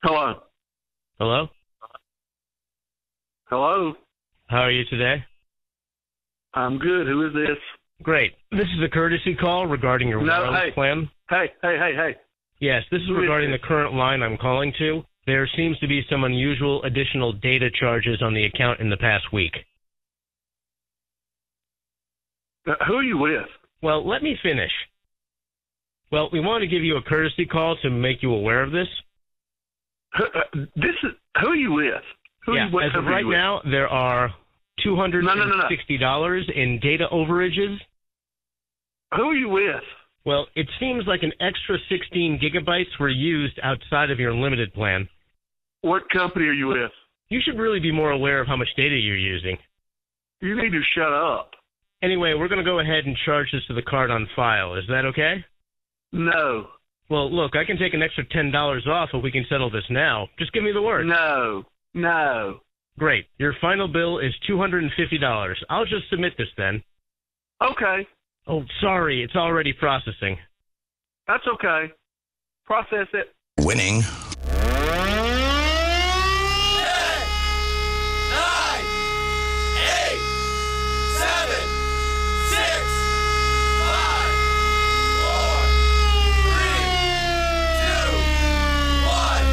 Hello. Hello? Hello. How are you today? I'm good. Who is this? Great. This is a courtesy call regarding your wireless plan. Hey. Yes, this is regarding the current line I'm calling to. There seems to be some unusual additional data charges on the account in the past week. Who are you with? Well, let me finish. Well, we want to give you a courtesy call to make you aware of this. Who are you with? As of right now, there are $260 in data overages. Who are you with? Well, it seems like an extra 16 gigabytes were used outside of your limited plan. What company are you with? You should really be more aware of how much data you're using. You need to shut up. Anyway, we're going to go ahead and charge this to the card on file. Is that okay? No. Well, look, I can take an extra $10 off if we can settle this now. Just give me the word. No. Great. Your final bill is $250. I'll just submit this then. Okay. Oh, sorry. It's already processing. That's okay. Process it. Winning. 8, 7, 6, 5, 4, 3, 2, 1.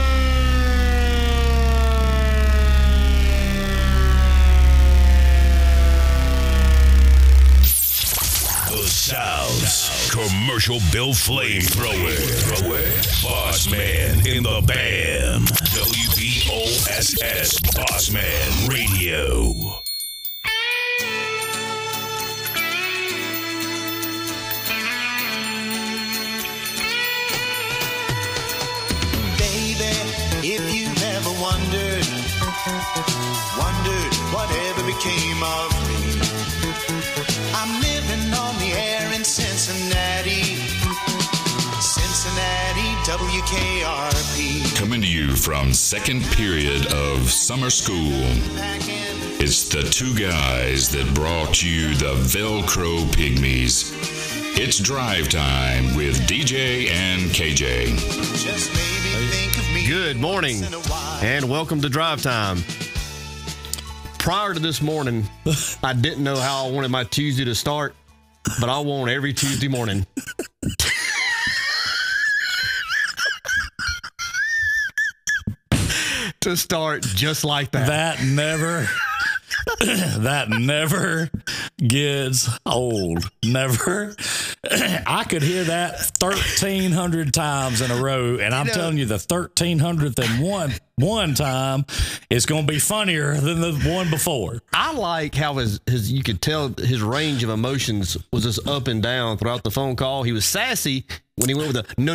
South's commercial bill flamethrower. Bossman in the band. WBOSS Bossman Radio. Baby, if you've ever wondered whatever became of me, I'm living on the air in Cincinnati, WKRP. Coming to you from second period of summer school. It's the two guys that brought you the Velcro Pygmies. It's drive time with DJ and KJ. Just maybe think of me. Good morning, and welcome to Drive Time. Prior to this morning, I didn't know how I wanted my Tuesday to start, but I want every Tuesday morning to start just like that. That never gets old. Never. I could hear that 1,300 times in a row, and I'm telling you, the 1,300th and one time is going to be funnier than the one before. I like how his you could tell his range of emotions was just up and down throughout the phone call. He was sassy when he went with a no.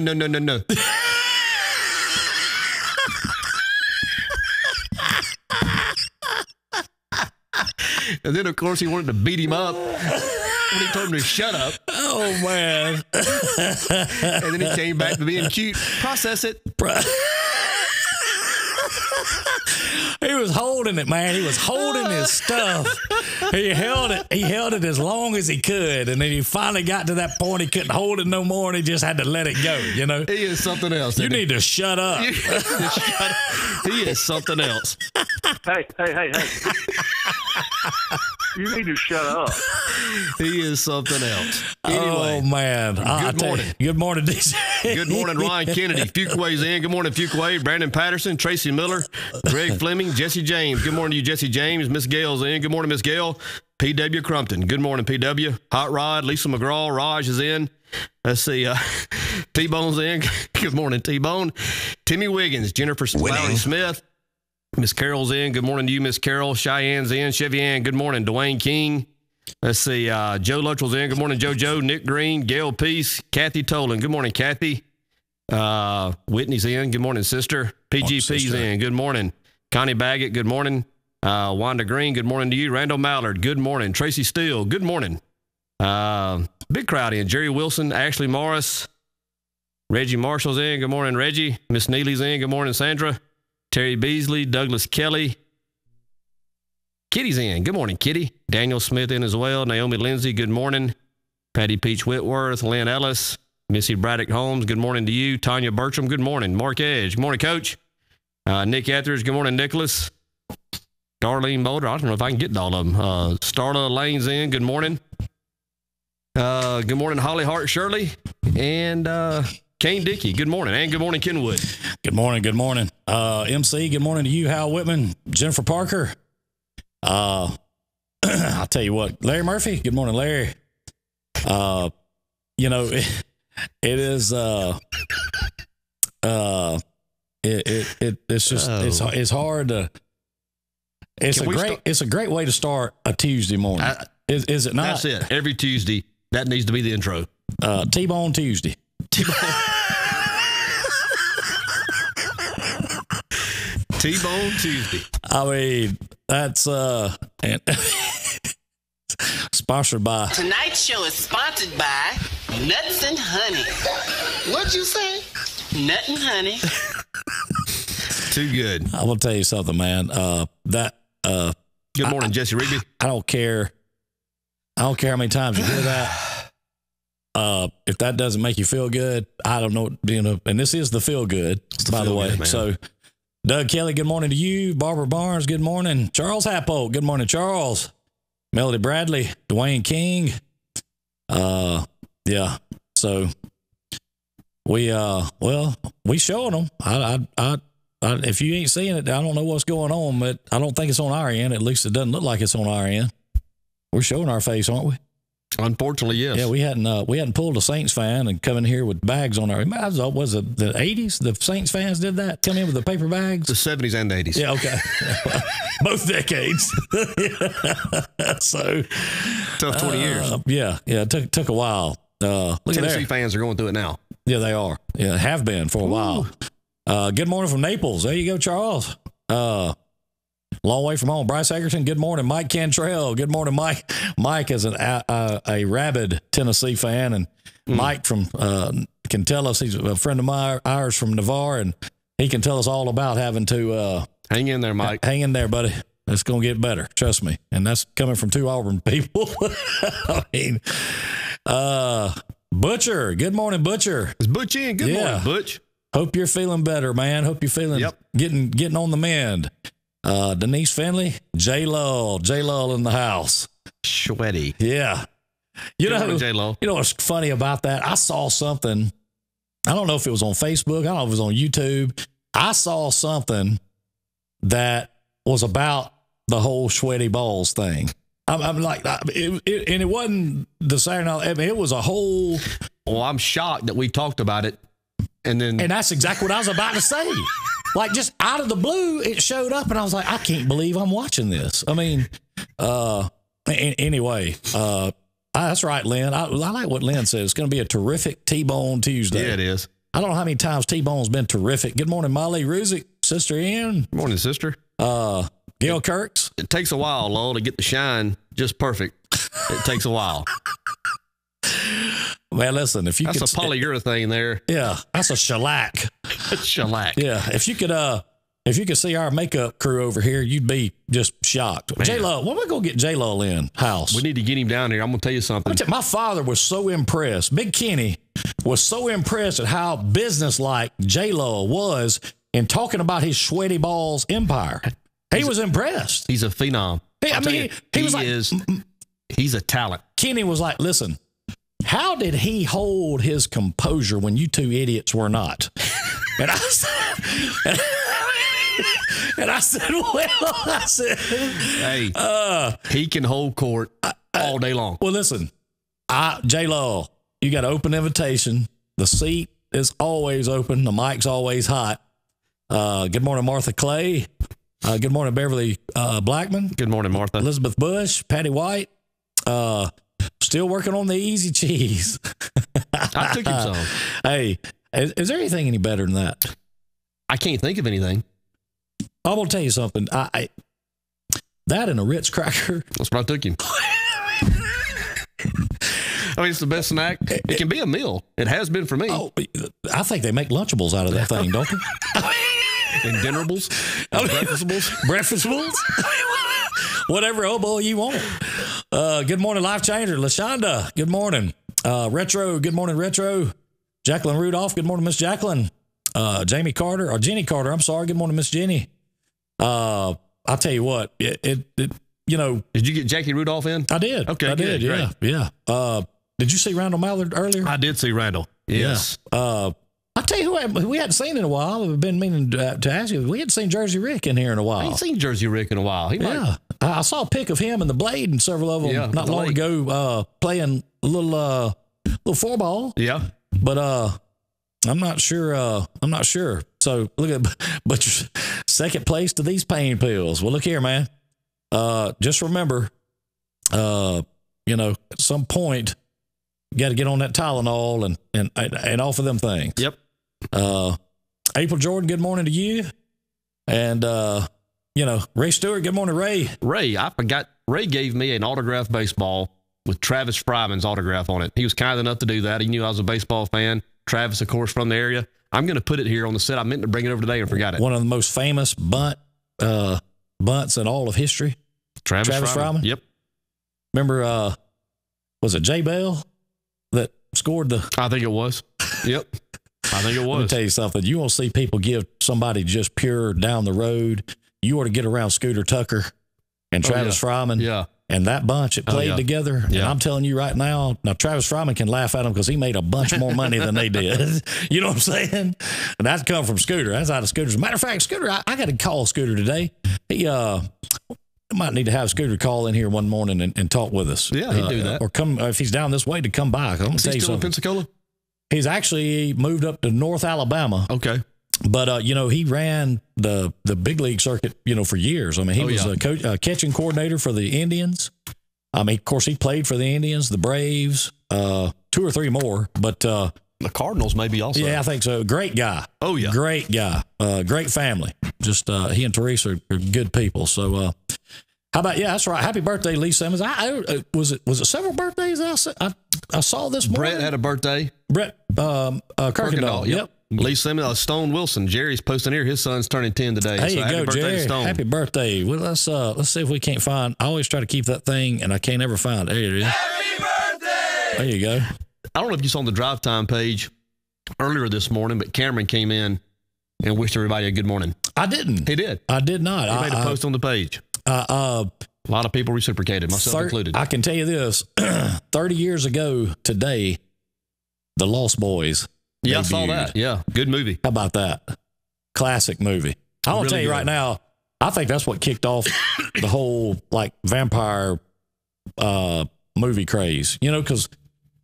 And then, of course, he wanted to beat him up when he told him to shut up. Oh, man. And then he came back to being cute. Process it. He was holding it, man. He was holding his stuff. He held it. He held it as long as he could. And then he finally got to that point he couldn't hold it no more, and he just had to let it go, you know? He is something else. You need to shut up. He is something else. Hey. You need to shut up. He is something else. Anyway, oh, man. Good morning. Good morning, DJ. Good morning, Ryan Kennedy. Fuquay's in. Good morning, Fuquay. Brandon Patterson, Tracy Miller, Greg Fleming, Jesse James. Good morning to you, Jesse James. Miss Gale's in. Good morning, Miss Gale. P.W. Crumpton. Good morning, P.W. Hot Rod, Lisa McGraw. Raj is in. Let's see. T-Bone's in. Good morning, T-Bone. Timmy Wiggins, Jennifer Lowry Smith. Miss Carol's in. Good morning to you, Miss Carol. Cheyenne's in. Chevy Ann. Good morning. Dwayne King. Let's see. Joe Luttrell's in. Good morning, JoJo. Nick Green. Gail Peace. Kathy Tolan. Good morning, Kathy. Whitney's in. Good morning, sister. PGP's in. Good morning. Connie Baggett. Good morning. Wanda Green. Good morning to you. Randall Mallard. Good morning. Tracy Steele. Good morning. Big crowd in. Jerry Wilson. Ashley Morris. Reggie Marshall's in. Good morning, Reggie. Miss Neely's in. Good morning, Sandra. Terry Beasley, Douglas Kelly. Kitty's in. Good morning, Kitty. Daniel Smith in as well. Naomi Lindsay, good morning. Patty Peach Whitworth, Lynn Ellis, Missy Braddock Holmes, good morning to you. Tanya Bertram, good morning. Mark Edge, good morning, Coach. Nick Etheridge, good morning, Nicholas. Darlene Boulder, I don't know if I can get to all of them. Starla Lane's in, good morning. Good morning, Holly Hart Shirley. And Kane Dickey, good morning. And good morning, Kenwood. Good morning, good morning. MC, good morning to you, Hal Whitman, Jennifer Parker. I'll tell you what, Larry Murphy, good morning, Larry. You know, it is it's just it's hard to it's a great way to start a Tuesday morning. Is it not? That's it. Every Tuesday, that needs to be the intro. T-Bone Tuesday. T-Bone Tuesday. I mean, that's and sponsored by. Tonight's show is sponsored by Nuts and Honey. What'd you say? Nut and Honey. Too good. I will tell you something, man. Good morning, Jesse Rigby. I don't care. I don't care how many times you hear that. If that doesn't make you feel good, I don't know. You know, and this is the feel good, by the way. Good, so, Doug Kelly, good morning to you. Barbara Barnes, good morning. Charles Happo, good morning, Charles. Melody Bradley, Dwayne King. Yeah. So we showing them. If you ain't seeing it, I don't know what's going on, but I don't think it's on our end. At least it doesn't look like it's on our end. We're showing our face, aren't we? Unfortunately, yes. Yeah, we hadn't pulled a Saints fan and come in here with bags on our. Was it the 80s? The Saints fans did that. Come in with the paper bags. The 70s and the 80s. Yeah, okay. Both decades. So tough 20 years. Yeah. It took a while. Look Tennessee fans are going through it now. Yeah, they are. Yeah, have been for a while. Good morning from Naples. There you go, Charles. Long way from home. Bryce Egerton, good morning. Mike Cantrell, good morning, Mike. Mike is a rabid Tennessee fan, and Mike from can tell us, he's a friend of ours from Navarre, and he can tell us all about having to hang in there, Mike. Hang in there, buddy. It's going to get better. Trust me. And that's coming from two Auburn people. I mean, Butcher, good morning, Butcher. It's Butch in. Good morning, Butch. Hope you're feeling better, man. Hope you're feeling getting on the mend. Denise Finley, J Lull in the house. Sweaty. Yeah. You know what's funny about that? I saw something. I don't know if it was on Facebook. I don't know if it was on YouTube. I saw something that was about the whole sweaty balls thing. I'm like, and it wasn't the Saturday night. I mean, it was a whole. Well, I'm shocked that we talked about it. And that's exactly what I was about to say. Like, just out of the blue, it showed up, and I was like, I can't believe I'm watching this. I mean, anyway, that's right, Lynn. I like what Lynn said. It's going to be a terrific T-Bone Tuesday. Yeah, it is. I don't know how many times T-Bone's been terrific. Good morning, Molly Ruzick, Sister Ann. Good morning, sister. Gail Kirks. It takes a while, Lowell, to get the shine just perfect. It takes a while. Man, listen, if you that's a polyurethane there. Yeah, that's a shellac. Shellac. Yeah, if you could see our makeup crew over here, you'd be just shocked. J-Lo, when we gonna get J-Lo in house? We need to get him down here. I'm gonna tell you something. My father was so impressed. Big Kenny was so impressed at how businesslike J-Lo was in talking about his sweaty balls empire. He was impressed. He's a phenom. He's a talent. Kenny was like, listen, how did he hold his composure when you two idiots were not? And I said, hey, he can hold court all day long. Well, listen, J-Lo, you got an open invitation. The seat is always open. The mic's always hot. Good morning, Martha Clay. Good morning, Beverly Blackman. Good morning, Martha. Elizabeth Bush, Patty White. Still working on the easy cheese. I took him some. Hey, is there anything any better than that? I can't think of anything. I'm going to tell you something. That and a Ritz cracker. That's what I took him. I mean, it's the best snack. It can be a meal. It has been for me. Oh, I think they make Lunchables out of that thing, don't they? And Dinnerables? Breakfastables? Breakfastables? Whatever oboe you want. Good morning, Life Changer. LaShonda, good morning. Retro, good morning, Retro. Jacqueline Rudolph, good morning, Miss Jacqueline. Jenny Carter. I'm sorry. Good morning, Miss Jenny. I'll tell you what, you know. Did you get Jackie Rudolph in? I did. Okay, I did. good, Yeah. Did you see Randall Mallard earlier? I did see Randall. Yes. Yeah. I'll tell you who we hadn't seen in a while. I've been meaning to ask you. We hadn't seen Jersey Rick in here in a while. I ain't seen Jersey Rick in a while. I saw a pic of him and the Blade and several of them not long ago playing a little four ball. Yeah. But I'm not sure. So look at but second place to these pain pills. Well, look here, man. Just remember, at some point, you got to get on that Tylenol and off of them things. Yep. April Jordan, good morning to you. And, Ray Stewart, good morning, Ray. Ray, I forgot. Ray gave me an autographed baseball with Travis Fryman's autograph on it. He was kind enough to do that. He knew I was a baseball fan. Travis, of course, from the area. I'm going to put it here on the set. I meant to bring it over today and forgot it. One of the most famous bunts in all of history. Travis Fryman. Yep. Remember, was it Jay Bell that scored the... I think it was. Yep. I think it was. Let me tell you something. You want to see people give somebody just pure down the road, you ought to get around Scooter Tucker and Travis Fryman. Yeah. And that bunch that played together. Yeah. And I'm telling you right now Travis Fryman can laugh at them because he made a bunch more money than they did. You know what I'm saying? And that's come from Scooter. That's out of Scooter's. Matter of fact, Scooter, I got to call Scooter today. He might need to have Scooter call in here one morning and talk with us. Yeah, he'd do that. Or come, if he's down this way, to come by. I'm going to tell you still something. In Pensacola? He's actually moved up to North Alabama. Okay. But, he ran the big league circuit, for years. I mean, he was a catching coordinator for the Indians. I mean, of course, he played for the Indians, the Braves, 2 or 3 more. But the Cardinals maybe also. Yeah, I think so. Great guy. Oh, yeah. Great guy. Great family. Just he and Teresa are good people. So, how about, that's right. Happy birthday, Lee Simmons. Was it several birthdays I saw this morning? Brett had a birthday. Brett Kirkendall. Yep. Lee Simmons, Stone Wilson. Jerry's posting here. His son's turning 10 today. There you go, birthday, Jerry. Stone. Happy birthday. Well, let's see if we can't find. I always try to keep that thing, and I can't ever find it. There it is. Happy birthday! There you go. I don't know if you saw on the drive time page earlier this morning, but Cameron came in and wished everybody a good morning. I didn't. He did. I did not. He made a post on the page. A lot of people reciprocated, myself included. I can tell you this. 30 years ago today, The Lost Boys. Yeah, I saw that. Yeah, good movie. How about that? Classic movie. I want to tell you right now, I think that's what kicked off the whole vampire movie craze. Because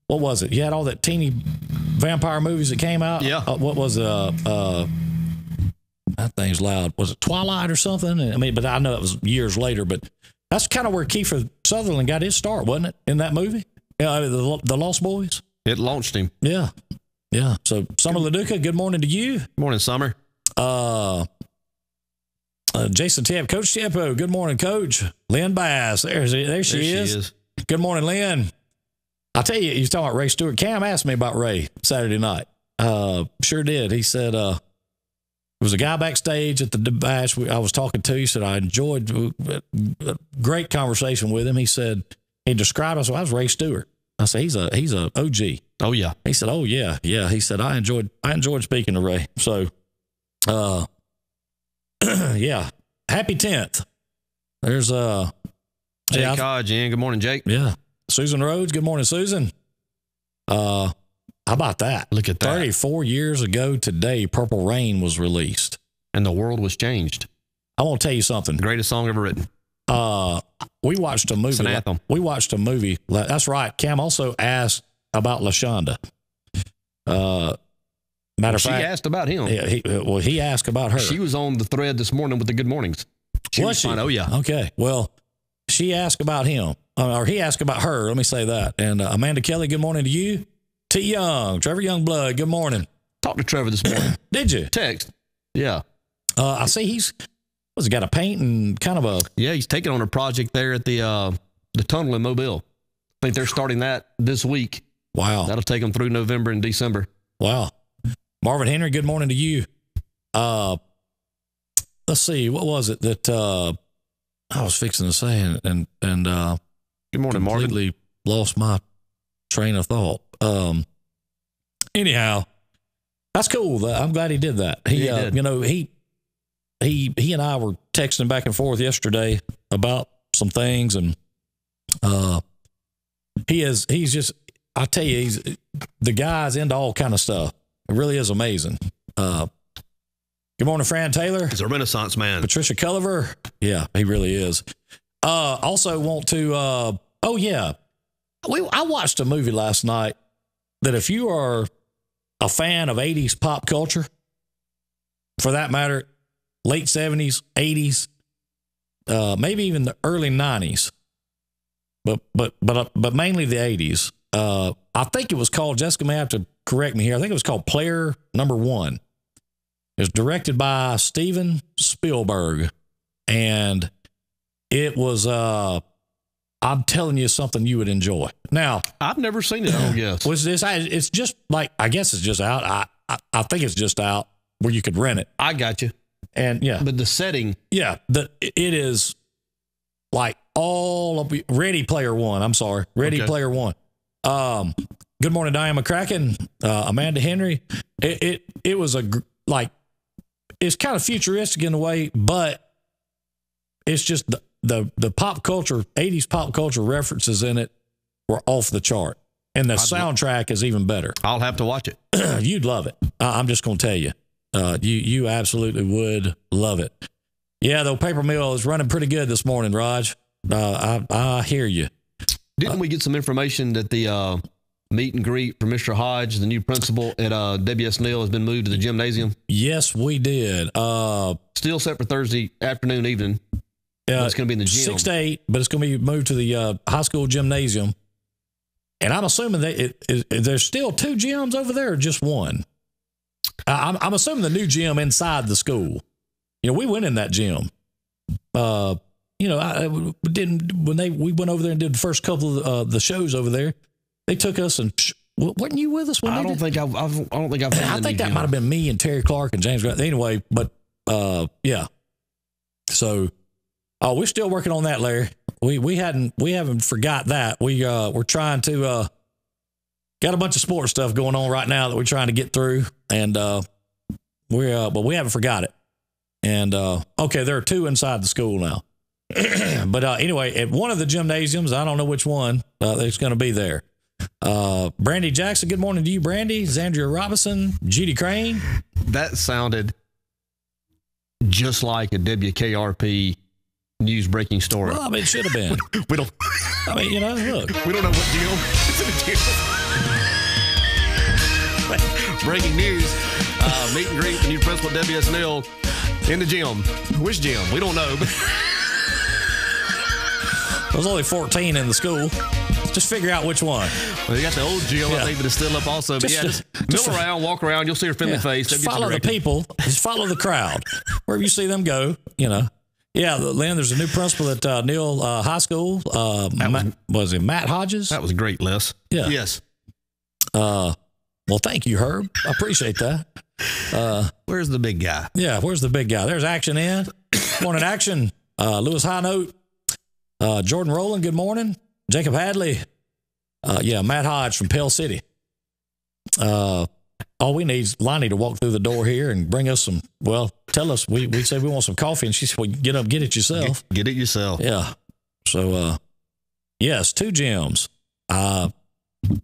what was it? You had all that teeny vampire movies that came out. Yeah. What was that thing's loud? Was it Twilight or something? I mean, but I know it was years later. But that's kind of where Kiefer Sutherland got his start, wasn't it? In that movie, the Lost Boys. It launched him. Yeah. Yeah. So, Summer Leduca, good morning to you. Morning, Summer. Jason Tapp, Coach Tempo, good morning, Coach. Lynn Bass, there she is. Good morning, Lynn. I'll tell you, you're talking about Ray Stewart. Cam asked me about Ray Saturday night. Sure did. He said, there was a guy backstage at the bash I was talking to. He said, I enjoyed a great conversation with him. He said, he described us. I was Ray Stewart. I said, he's a OG. Oh yeah. He said, oh yeah. Yeah. He said, I enjoyed speaking to Ray. So, yeah. Happy 10th. There's, Jake Hodge in. Good morning, Jake. Yeah. Susan Rhodes. Good morning, Susan. How about that? Look at that. 34 years ago today, Purple Rain was released. And the world was changed. I want to tell you something. Greatest song ever written. We watched a movie. It's an anthem. We watched a movie. That's right. Cam also asked about LaShonda. Matter of fact, she asked about him. Yeah, he asked about her. She was on the thread this morning with the good mornings. Was she? Fine. Oh yeah. Okay. Well, she asked about him, or he asked about her. Let me say that. And Amanda Kelly, good morning to you. T. Young, Trevor Youngblood, good morning. Talked to Trevor this morning. Did you? Text. Yeah. I see he's got a paint and kind of a. Yeah, he's taking on a project there at the tunnel in Mobile. I think they're starting that this week. Wow. That'll take them through November and December. Wow. Marvin Henry, good morning to you. Let's see, what was it that I was fixing to say and good morning, Marvin. Completely lost my train of thought. Anyhow, That's cool. I'm glad he did that. He did. You know, he and I were texting back and forth yesterday about some things, and he's just, I tell you, the guy's into all kind of stuff. It really is amazing. Good morning, Fran Taylor. He's a Renaissance man. Patricia Culliver. Yeah, he really is. Also want to, I watched a movie last night that if you are a fan of 80s pop culture, for that matter, late 70s, 80s, maybe even the early 90s, but mainly the 80s. I think it was called, Jessica may have to correct me here, I think it was called Player Number One. It was directed by Steven Spielberg, and it was, I'm telling you, something you would enjoy. Now, I've never seen it. Oh, yes. It's just like, I guess it's just out. I think it's just out where you could rent it. I got you. And yeah, But the setting, yeah, it is like all of Ready Player One. I'm sorry, Ready Okay. Player One. Good morning, Diane McCracken, Amanda Henry. It was it's kind of futuristic in a way, but it's just the pop culture, 80s pop culture references in it were off the chart. And the soundtrack is even better. I'll have to watch it. You'd love it. I'm just going to tell you. You absolutely would love it. Yeah, the paper mill is running pretty good this morning, Raj. I hear you. Didn't we get some information that the meet and greet for Mr. Hodge, the new principal at WS Neal, has been moved to the gymnasium? Yes, we did. Still set for Thursday afternoon, evening. It's going to be in the gym. 6 to 8, but it's going to be moved to the high school gymnasium. And I'm assuming there's still 2 gyms over there or just one? I'm assuming the new gym inside the school. You know, we went in that gym. We went over there and did the first couple of the shows over there. They took us and weren't you with us? When I don't think I've. I think that might have been me and Terry Clark and James Grant. Anyway, but yeah. So, we're still working on that, Larry. We haven't forgot that. We're trying to got a bunch of sports stuff going on right now that we're trying to get through, and but we haven't forgot it. And okay, there are 2 inside the school now. But anyway, at one of the gymnasiums, I don't know which one, it's going to be there. Brandy Jackson, good morning to you, Brandy. Zandria Robinson, Judy Crane. That sounded just like a WKRP news breaking story. Well, I mean, it should have been. We don't. I mean, you know, look. We don't know what deal. Breaking news. Meet and greet the new principal at WS Neal in the gym. Which gym? We don't know. There's only 14 in the school. Just figure out which one. Well, you got the old gym, I think, that is still up also. But just mill around, walk around. You'll see her friendly face. Just follow the people. Just follow the crowd. Wherever you see them go, you know. Yeah, Lynn, there's a new principal at Neal High School. Was it Matt Hodges? That was great, Les. Yeah. Yes. Well, thank you, Herb. I appreciate that. Where's the big guy? Yeah, where's the big guy? There's Action in. Morning, Action. Lewis High Note. Jordan Rowland, good morning. Jacob Hadley. Matt Hodge from Pell City. All we need is Lonnie to walk through the door here and bring us some, tell us, we say we want some coffee, and she said, well, get up, get it yourself. Get it yourself. Yeah. So, yes, 2 gyms.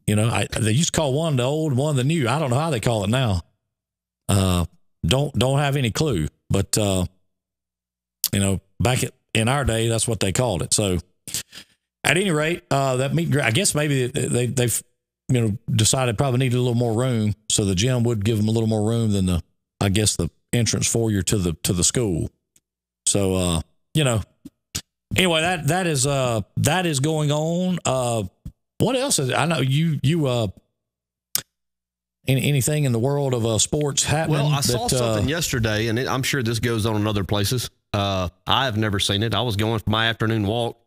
They used to call one the old, one the new. I don't know how they call it now. Don't have any clue, but, back in our day, that's what they called it. So at any rate, that meet, I guess maybe they've, decided probably needed a little more room. So the gym would give them a little more room than the entrance foyer to the school. So, anyway, that is going on. What else is, I know you anything in the world of sports happening? Well, I saw something yesterday, and I'm sure this goes on in other places. I have never seen it. I was going for my afternoon walk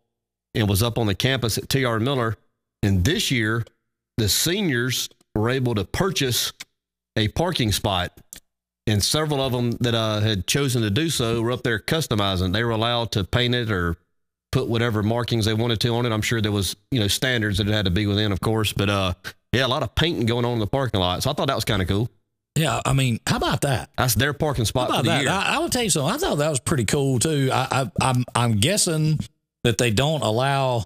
and was up on the campus at T.R. Miller. And this year, the seniors were able to purchase a parking spot. And several of them that had chosen to do so were up there customizing. They were allowed to paint it or put whatever markings they wanted to on it. I'm sure there was, standards that it had to be within, of course. But, a lot of painting going on in the parking lot. So I thought that was kind of cool. Yeah, I mean, how about that? That's their parking spot for the year. I will tell you something. I thought that was pretty cool too. I'm guessing that they don't allow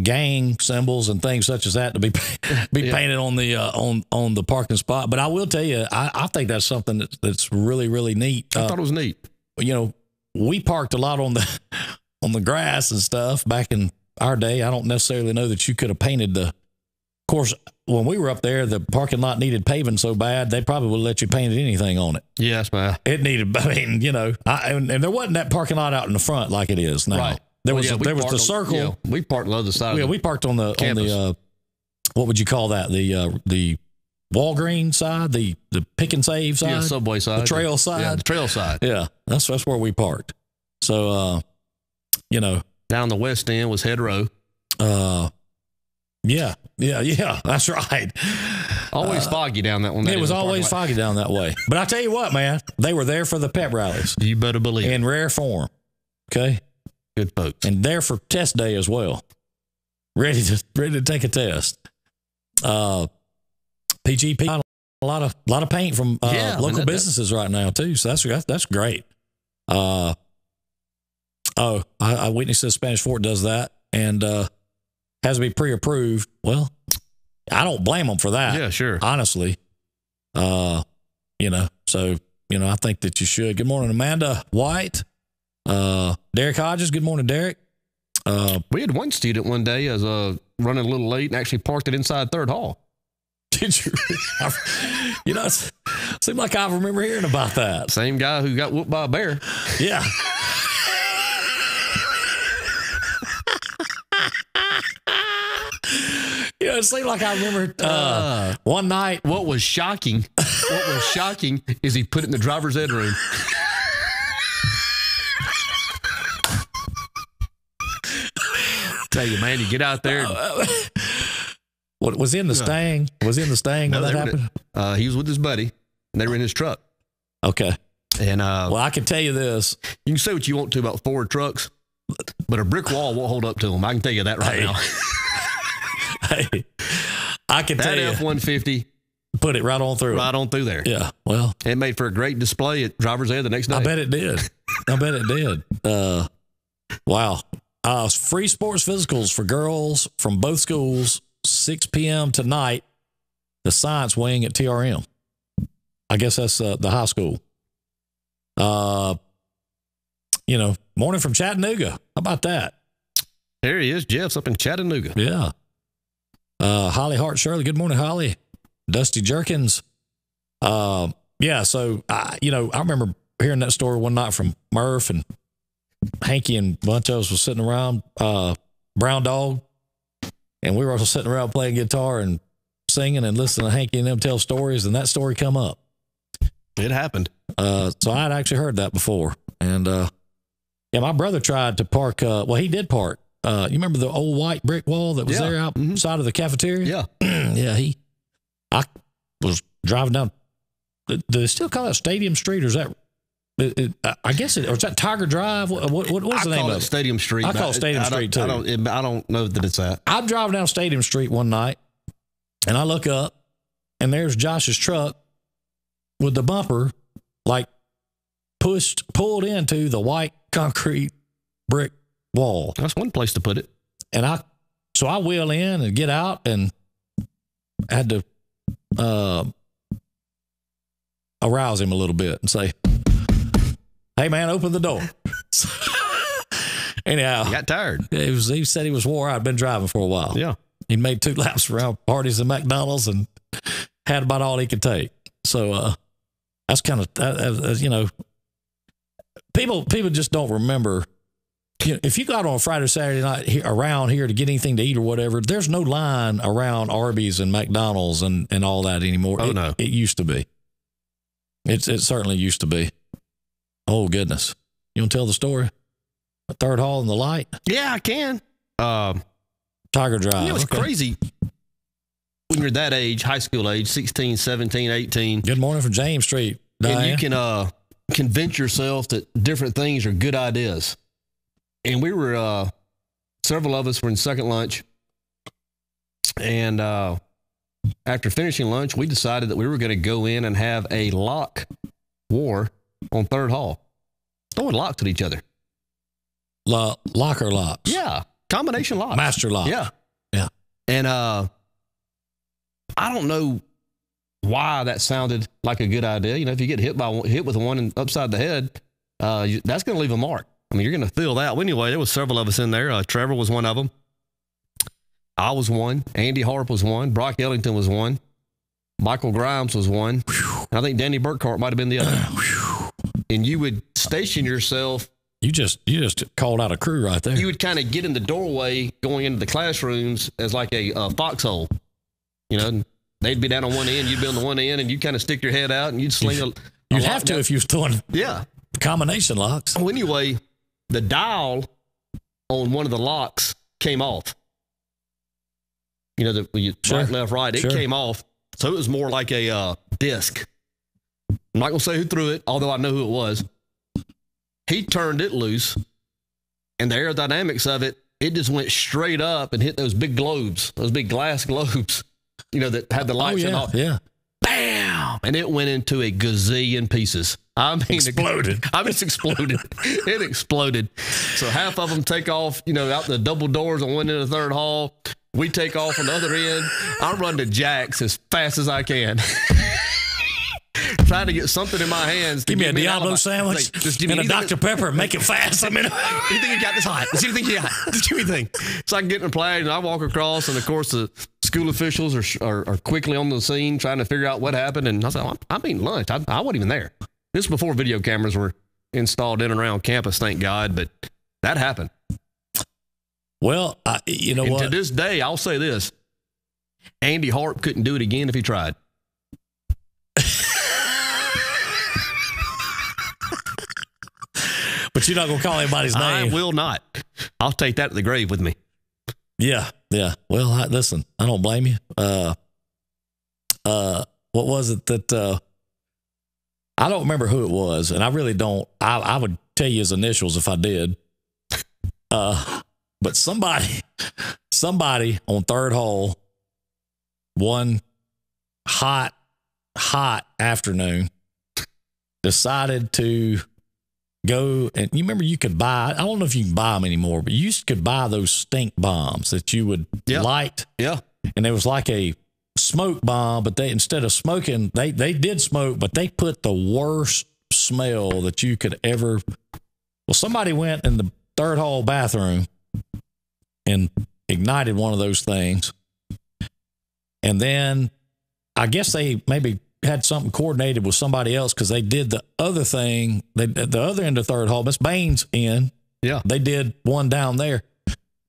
gang symbols and things such as that to be painted on the on the parking spot. But I will tell you, I think that's something that's really, really neat. I thought it was neat. You know, we parked a lot on the grass and stuff back in our day. I don't necessarily know that you could have painted the. Of course, when we were up there, the parking lot needed paving so bad, they probably would let you paint anything on it. Yes, man. It needed, I mean, you know, and there wasn't that parking lot out in the front like it is now. Right. There was the circle. Yeah, we parked on the other side. Yeah, we parked on the what would you call that? The Walgreens side, the Pick and Save side, Subway side, the trail side. Yeah, the trail side. Yeah, that's where we parked. So, you know, down the west end was Head Row. Yeah, that's right. Always foggy down that one. It was always foggy down that way. But I tell you what, man, they were there for the pep rallies. You better believe in rare form. Okay, good folks, and there for test day as well. Ready to take a test. PGP a lot of paint from local businesses right now too. So that's great. I witnessed the Spanish Fort does that and has to be pre-approved. Well, I don't blame them for that. Yeah, sure. Honestly, you know, so you know, I think that you should. Good morning, Amanda White. Derek Hodges. Good morning, Derek. We had one student one day as running a little late and actually parked it inside third hall. Did you? You know, it seemed like I remember hearing about that. Same guy who got whooped by a bear. Yeah. You know, it seemed like I remember one night. What was shocking is he put it in the driver's ed room. Tell you, man, you get out there. What was in the Stang? Was in the Stang when that happened? He was with his buddy, and they were in his truck. Okay. And well, I can tell you this. You can say what you want to about Ford trucks, but a brick wall won't hold up to them. I can tell you that right now. Hey, I can tell you. That F-150 put it right on through. Right on through there. Yeah. Well, it made for a great display at driver's ed the next day. I bet it did. Wow. Free sports physicals for girls from both schools, 6 p.m. tonight, the science wing at TRM. I guess that's the high school. You know, morning from Chattanooga. How about that? There he is. Jeff's up in Chattanooga. Yeah. Holly Hart Shirley. Good morning, Holly. Dusty Jerkins. Yeah. So, you know, I remember hearing that story one night from Murph and Hanky and a bunch of us was sitting around, Brown Dog, and we were also sitting around playing guitar and singing and listening to Hanky and them tell stories, and that story come up. It happened. So I'd actually heard that before. And, yeah, my brother tried to park, well, he did park. You remember the old white brick wall that was there outside of the cafeteria? Yeah. Yeah, I was driving down, do they still call it Stadium Street, or is that, I guess or is that Tiger Drive? What's the name of it? Stadium Street. I call it Stadium Street too. I don't know that it's that. I'm driving down Stadium Street one night, and I look up, and there's Josh's truck with the bumper like pulled into the white concrete brick wall. That's one place to put it. And so I wheel in and get out, and had to arouse him a little bit and say, "Hey man, open the door." Anyhow, he got tired. He said he was wore out. Been driving for a while. Yeah, he made 2 laps around parties at McDonald's and had about all he could take. So that's kind of you know, people just don't remember. You know, if you got on a Friday or Saturday night around here to get anything to eat or whatever, there's no line around Arby's and McDonald's and all that anymore. Oh no, it used to be. It certainly used to be. Oh, goodness. You want to tell the story? The third hall and the light? Yeah, I can. Tiger Drive. You know, it's crazy when you're that age, high school age, 16, 17, 18. Good morning from James Street, Diane. And you can convince yourself that different things are good ideas. And we were, several of us were in second lunch, and after finishing lunch, we decided that we were going to go in and have a lock war on Third Hall, throwing locks at each other. Locker locks. Yeah, combination locks. Master lock. Yeah. Yeah. And I don't know why that sounded like a good idea. You know, if you get hit with one upside the head, that's going to leave a mark. I mean, you're going to feel that. Well, anyway, there was several of us in there. Trevor was one of them. I was one. Andy Harp was one. Brock Ellington was one. Michael Grimes was one. And I think Danny Burkhart might have been the other. And you would station yourself. You just called out a crew right there. You would kind of get in the doorway going into the classrooms as like a foxhole. You know, they'd be down on one end, you'd be on the one end, and you'd kind of stick your head out and you'd sling a You'd have to if you was doing combination locks. Well, anyway, the dial on one of the locks came off. You know, right, left, right. It came off. So it was more like a disc. I'm not going to say who threw it, although I know who it was. He turned it loose, and the aerodynamics of it, it just went straight up and hit those big globes, those big glass globes, you know, that had the lights and all. Yeah. Bam! And it went into a gazillion pieces. I mean, exploded. It's exploded. It exploded. So half of them take off, you know, out the double doors on one end of the Third Hall. We take off on the other end. I run to Jack's as fast as I can. Trying to get something in my hands. Give me a Diablo sandwich and a Dr. Pepper. Make it fast. I mean, you think you got this hot? What do you think you got? Just give me anything. So I can get in the plane and I walk across, and of course the school officials are quickly on the scene trying to figure out what happened. And I said, I'm eating lunch. I wasn't even there. This was before video cameras were installed in and around campus, thank God. But that happened. Well, you know what? To this day, I'll say this: Andy Harp couldn't do it again if he tried. But you're not going to call anybody's name. I will not. I'll take that to the grave with me. Yeah. Well, listen, I don't blame you. What was it that I don't remember who it was, and I really don't. I would tell you his initials if I did. But somebody on Third Hall, one hot afternoon, decided to go, and you remember you could buy, I don't know if you can buy them anymore, but you could buy those stink bombs that you would light. Yeah. And it was like a smoke bomb, but they, instead of smoking, they did smoke, but they put the worst smell that you could ever. Well, somebody went in the Third Hall bathroom and ignited one of those things. And then I guess they maybe had something coordinated with somebody else, because they did the other thing. The other end of Third Hall, Miss Baines in. Yeah. They did one down there.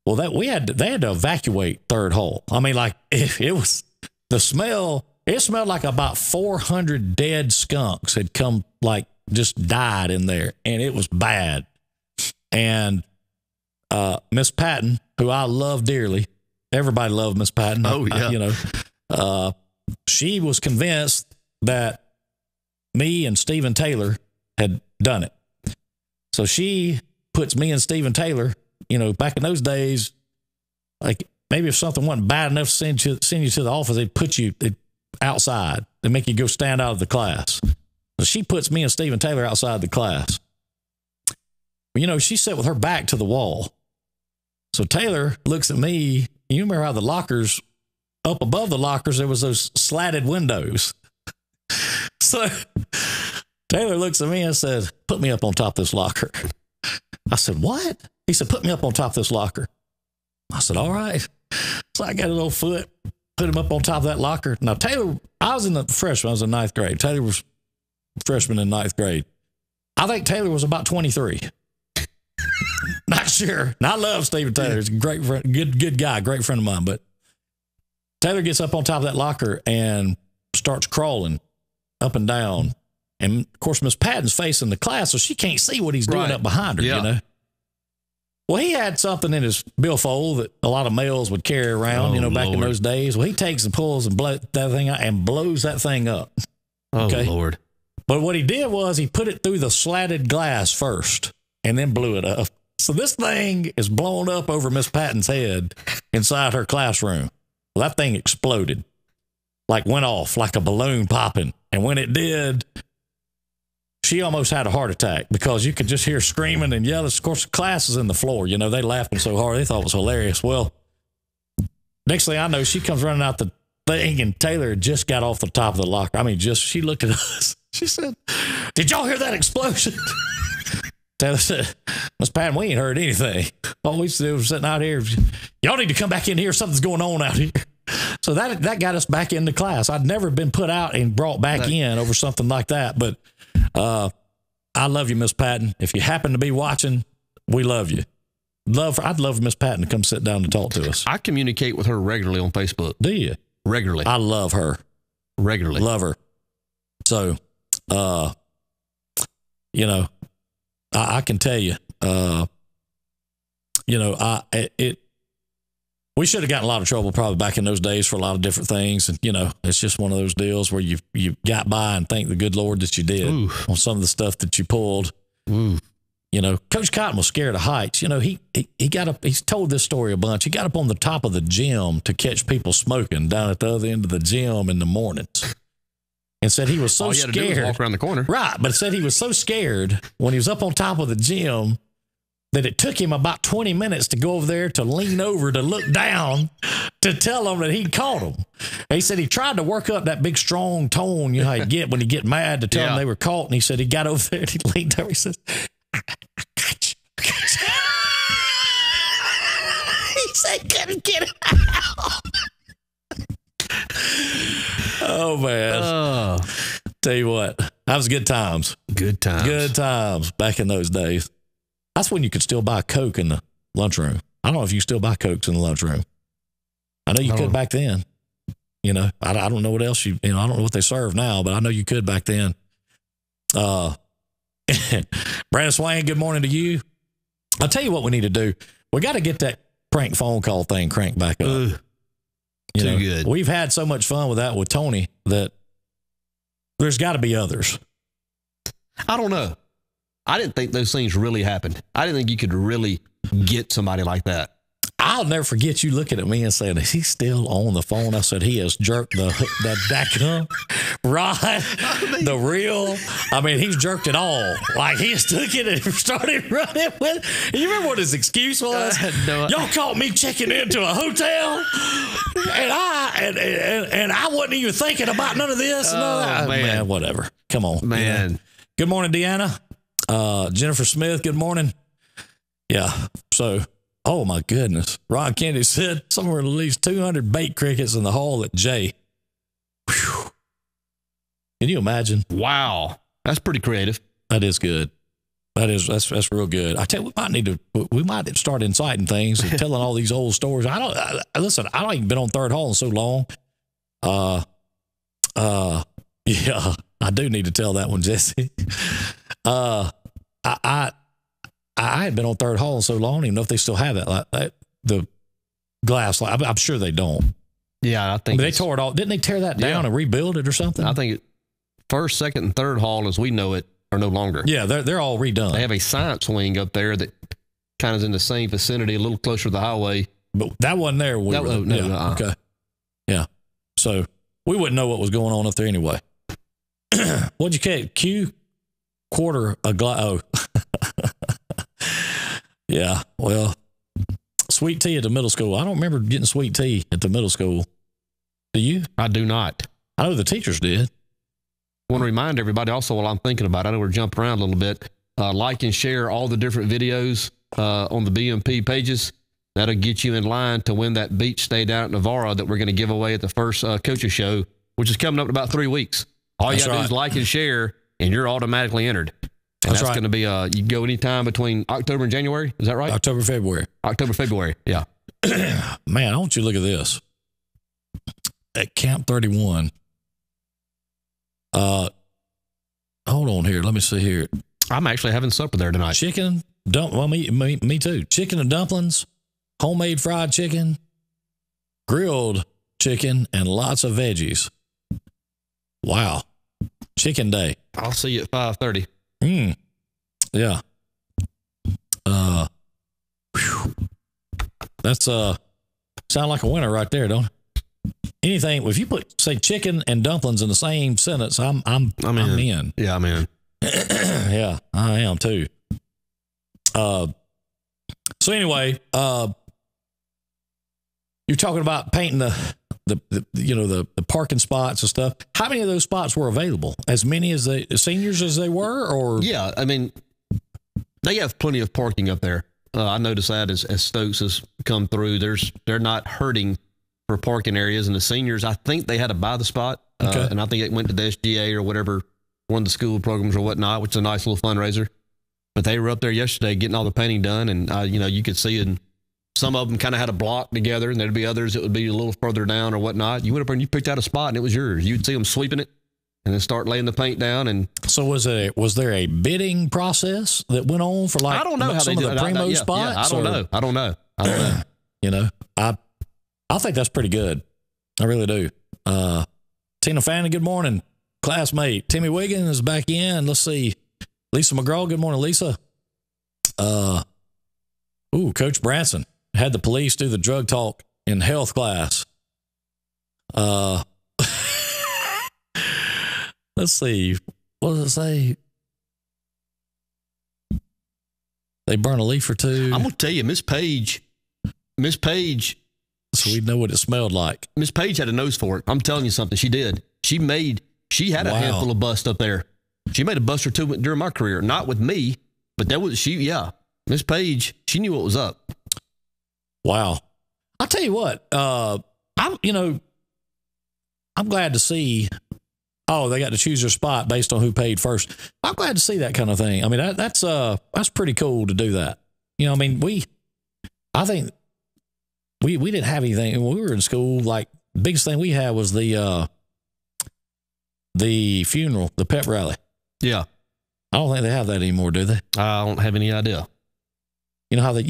Well, they had to evacuate Third Hall. I mean, like it was the smell. It smelled like about 400 dead skunks had come, like just died in there, and it was bad. And Miss Patton, who I love dearly, everybody loved Miss Patton. Oh yeah, you know, she was convinced that me and Stephen Taylor had done it. So she puts me and Stephen Taylor, you know, back in those days, like maybe if something wasn't bad enough to send you to the office, they'd put you outside. They'd make you go stand out of the class. So she puts me and Stephen Taylor outside the class. You know, she sat with her back to the wall. So Taylor looks at me. You remember how the lockers, up above the lockers, there was those slatted windows. So Taylor looks at me and says, "Put me up on top of this locker." I said, "What?" He said, "Put me up on top of this locker." I said, "All right." So I got a little foot, put him up on top of that locker. Now, Taylor, I was in the freshman. I was in ninth grade. Taylor was freshman in ninth grade. I think Taylor was about 23. Not sure. And I love Stephen Taylor. He's a great friend, good guy, great friend of mine. But Taylor gets up on top of that locker and starts crawling up and down. And of course, Miss Patton's facing the class, so she can't see what he's doing up behind her, you know. Well, he had something in his billfold that a lot of males would carry around, you know, back in those days. Well, he takes and pulls and blows that thing out and blows that thing up. Oh, Lord. But what he did was he put it through the slatted glass first and then blew it up. So this thing is blown up over Miss Patton's head inside her classroom. Well, that thing exploded. like went off like a balloon popping. And when it did, she almost had a heart attack because you could just hear screaming and yelling. Of course, the class is in the floor. You know, they laughing so hard. They thought it was hilarious. Well, next thing I know, she comes running out the thing, and Taylor had just got off the top of the locker. I mean, she looked at us. She said, "Did y'all hear that explosion?" Taylor said, "Miss Patton, we ain't heard anything. All we did was sitting out here. Y'all need to come back in here. Something's going on out here." So that got us back into class. I'd never been put out and brought back in over something like that. But I love you, Miss Patton. If you happen to be watching, we love you. I'd love Miss Patton to come sit down and talk to us. I communicate with her regularly on Facebook. Do you? Regularly. I love her. Regularly. Love her. So, you know, I can tell you, you know, we should have gotten a lot of trouble probably back in those days for a lot of different things. And, you know, it's just one of those deals where you got by and thank the good Lord that you did on some of the stuff that you pulled. You know, Coach Cotton was scared of heights. You know, he's told this story a bunch. He got up on the top of the gym to catch people smoking down at the other end of the gym in the mornings. And said he was so scared. All you had to do was walk around the corner. Right. But said he was so scared when he was up on top of the gym that it took him about 20 minutes to go over there to lean over to look down to tell them that he'd caught them. And he said he tried to work up that big, strong tone, you know how you get when you get mad to tell them they were caught. And he said he got over there and he leaned over. He says, "I got you. He said, couldn't get it out." Oh, man. Tell you what, that was good times. Good times. Good times back in those days. That's when you could still buy Coke in the lunchroom. I don't know if you still buy Cokes in the lunchroom. I know you could back then. You know, I don't know what else I don't know what they serve now, but I know you could back then. Brandon Swain, good morning to you. I'll tell you what we need to do. We got to get that prank phone call thing cranked back up. Too good. We've had so much fun with that with Tony that there's got to be others. I don't know. I didn't think those things really happened. I didn't think you could really get somebody like that. I'll never forget you looking at me and saying, "Is he still on the phone?" I said, "He has jerked the DACA rod, the reel. I mean, he's jerked it all. Like, he just took it and started running with it." You remember what his excuse was? Y'all caught me checking into a hotel, and I wasn't even thinking about none of this. Man, whatever. Come on, man. You know? Good morning, Deanna. Jennifer Smith, good morning. Yeah, so... Oh, my goodness. Ron Kennedy said somewhere at least 200 bait crickets in the hole at Jay. Whew. Can you imagine? Wow. That's pretty creative. That is good. That's real good. I tell you, we might start inciting things and telling all these old stories. Listen, I don't even been on Third Hall in so long. Yeah, I do need to tell that one, Jesse. I had been on Third Hall so long, I don't even know if they still have that. The glass. I'm sure they don't. Yeah, I think they tore it all. Didn't they tear that down and rebuild it or something? I think first, second, and third hall, as we know it, are no longer. Yeah, they're all redone. They have a science wing up there that kind of is in the same vicinity, a little closer to the highway. But that wasn't there. Okay. Yeah. So we wouldn't know what was going on up there anyway. What'd you catch? Q? Quarter a glass. Oh. Yeah, well, sweet tea at the middle school. I don't remember getting sweet tea at the middle school. Do you? I do not. I know the teachers did. I want to remind everybody also while I'm thinking about it, I know we're jumping around a little bit, like and share all the different videos on the BMP pages. That'll get you in line to win that beach stay down at Navarro that we're going to give away at the first coaches show, which is coming up in about 3 weeks. All you got to do is like and share, and you're automatically entered. And that's going to be, you can go anytime between October and January. Is that right? October, February. Yeah. Man, I want you to look at this. At Camp 31. Hold on here. Let me see here. I'm actually having supper there tonight. Chicken, me too. Chicken and dumplings, homemade fried chicken, grilled chicken, and lots of veggies. Wow. Chicken day. I'll see you at 5:30. Yeah. That's sound like a winner right there, don't it? anything. If you put say chicken and dumplings in the same sentence, I'm in. Yeah, I'm in. Yeah, I am too. So anyway, you're talking about painting the parking spots and stuff. How many of those spots were available? As many as the seniors as they were, or yeah, I mean, they have plenty of parking up there. I noticed that as Stokes has come through, they're not hurting for parking areas, and the seniors, I think they had to buy the spot, Okay. And I think it went to the SGA or whatever, one of the school programs or whatnot, which is a nice little fundraiser. But they were up there yesterday getting all the painting done, and you could see it. And some of them kind of had a block together, and there'd be others that would be a little further down or whatnot. You went up there and you picked out a spot, and it was yours. You'd see them sweeping it, and then start laying the paint down. And so was there a bidding process that went on for like I don't know how some they of do the primo it. spots? I don't know. I think that's pretty good. I really do. Tina Fannin, good morning, classmate. Timmy Wiggins is back in. Let's see. Lisa McGraw, good morning, Lisa. Coach Branson had the police do the drug talk in health class. Let's see. What does it say? They burn a leaf or two. I'm going to tell you, Miss Page, so we know what it smelled like. Miss Page had a nose for it. I'm telling you something. She did. She had a handful of busts up there. She made a bust or two during my career. Not with me, but that was she. Yeah. Miss Page, she knew what was up. Wow. I'll tell you what, I'm glad to see, they got to choose their spot based on who paid first. I'm glad to see that kind of thing. I mean, that's pretty cool to do that. I mean, I think we didn't have anything when we were in school. Like, the biggest thing we had was the funeral, the pep rally. Yeah. I don't think they have that anymore, do they? I don't have any idea. You know how the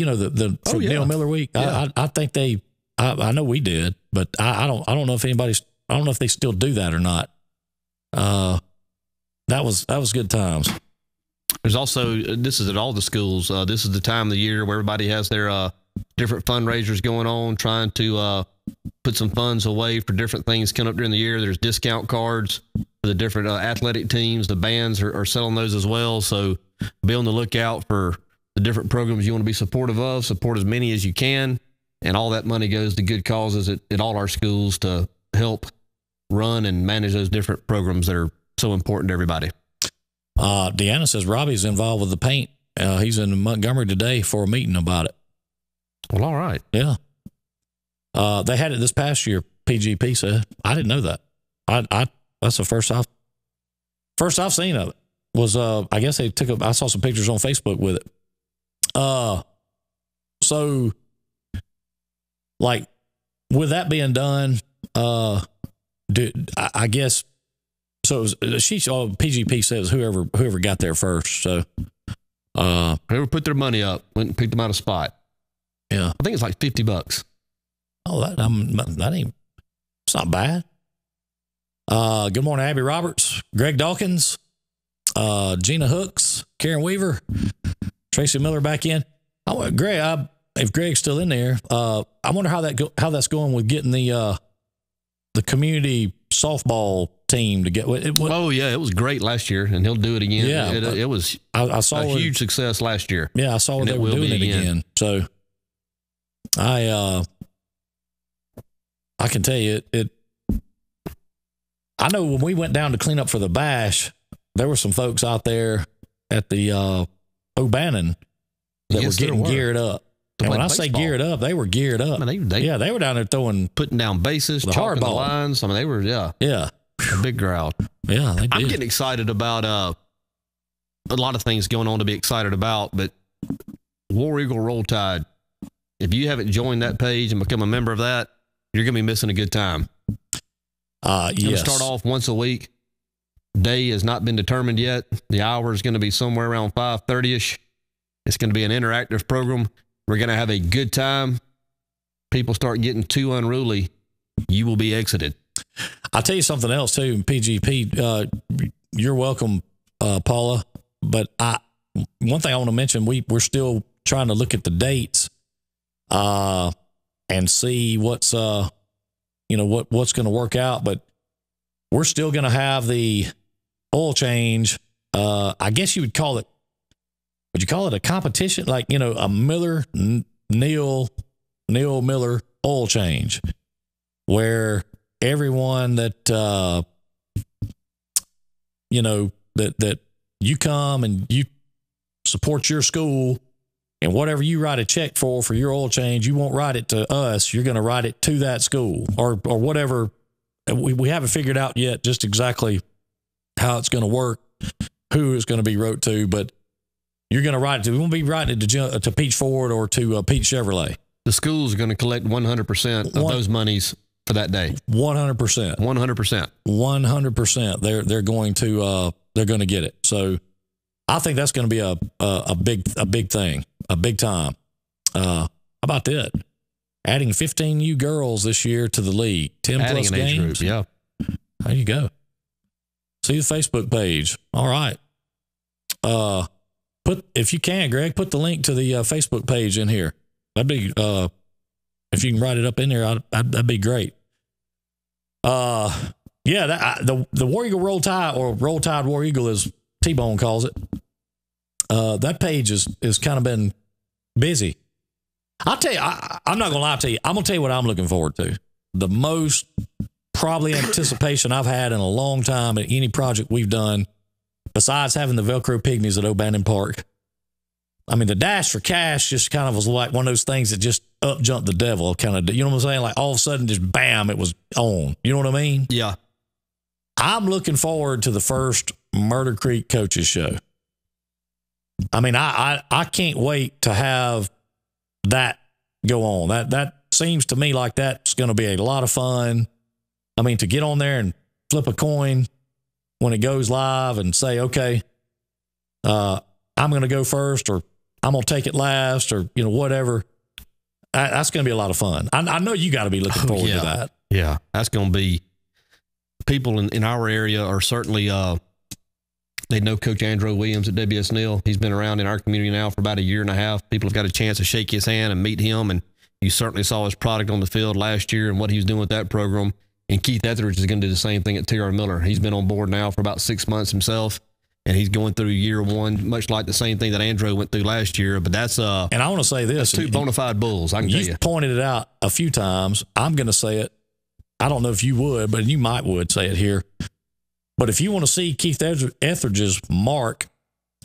Neil Miller week? Yeah. I think I know we did, but I don't know if they still do that or not. That was good times. There's also, this is at all the schools. This is the time of the year where everybody has their different fundraisers going on, trying to put some funds away for different things coming up during the year. There's discount cards for the different athletic teams. The bands are selling those as well. So be on the lookout for the different programs you want to be supportive of. Support as many as you can. And all that money goes to good causes at all our schools to help run and manage those different programs that are so important to everybody. Deanna says Robbie's involved with the paint. He's in Montgomery today for a meeting about it. Well, all right. Yeah. They had it this past year, PGP said. I didn't know that. That's the first I've seen of it. Was I guess they I saw some pictures on Facebook with it. So like with that being done, I guess so. PGP says whoever got there first. So whoever put their money up went and picked them out a spot. Yeah, I think it's like $50. Oh, that ain't. It's not bad. Good morning, Abby Roberts, Greg Dawkins, Gina Hooks, Karen Weaver, Tracy Miller back in. Greg, if Greg's still in there, I wonder how that's going with getting the community softball team to get. Oh yeah, it was great last year, and he'll do it again. Yeah, it was. I saw a huge success last year. Yeah, I saw they were doing it again. So I can tell you it. I know when we went down to clean up for the bash, there were some folks out there at the O'Bannon that were getting geared up. And when I say geared up, they were geared up. I mean, they were down there putting down bases, the hardball lines. I mean, they were a big crowd. Yeah, they did. I'm getting excited about a lot of things going on to be excited about, but War Eagle Roll Tide. If you haven't joined that page and become a member of that, you're going to be missing a good time. Yes. Start off once a week. Day has not been determined yet. The hour is going to be somewhere around 5:30ish. It's going to be an interactive program. We're going to have a good time. People start getting too unruly, you will be exited. I'll tell you something else too, PGP. You're welcome, Paula. But one thing I want to mention, we're still trying to look at the dates and see what's what's going to work out, but we're still going to have the oil change. I guess you would call it, would you call it a competition? Like, a Neil Miller oil change, where everyone that, that you come and you support your school, and whatever you write a check for your oil change, you won't write it to us. You're going to write it to that school or whatever. We haven't figured out yet just exactly how it's going to work, who it's going to be wrote to, but you're going to write it to. We won't be writing it to Peach Ford or to Pete Chevrolet. The schools are going to collect 100% of those monies for that day. 100%. 100%. 100%. They're going to get it. So I think that's going to be a big thing, a big time. How about that? Adding 15 new girls this year to the league, 10 Adding plus an age games. group, yeah. There you go. See the Facebook page. All right. If you can, Greg, put the link to the Facebook page in here. That'd be if you can write it up in there, that'd be great. The War Eagle Roll Tide, or Roll Tide War Eagle, as T-Bone calls it. That page is kind of been busy. I'll tell you, I'm not gonna lie to you. I'm gonna tell you what I'm looking forward to. The most probably anticipation I've had in a long time at any project we've done, besides having the Velcro Pygmies at O'Bannon Park. I mean, the Dash for Cash just kind of was like one of those things that just up jumped the devil, kind of. You know what I'm saying? Like all of a sudden, just bam, it was on. You know what I mean? Yeah. I'm looking forward to the first Murder Creek Coaches Show. I mean, I can't wait to have that go on. That seems to me like that's going to be a lot of fun. I mean, to get on there and flip a coin when it goes live and say, okay, I'm going to go first, or I'm going to take it last, or, whatever. That's going to be a lot of fun. I know you got to be looking forward to that. Yeah. That's going to be, people in our area are certainly, they know Coach Andrew Williams at WS Neal. He's been around in our community now for about a year and a half. People have got a chance to shake his hand and meet him. And you certainly saw his product on the field last year and what he was doing with that program. And Keith Etheridge is going to do the same thing at T.R. Miller. He's been on board now for about 6 months himself. And he's going through year one, much like the same thing that Andrew went through last year. But that's and I want to say this: two bona fide bulls. I can tell you. You've pointed it out a few times. I'm going to say it. I don't know if you would, but you would say it here. But if you want to see Keith Etheridge's mark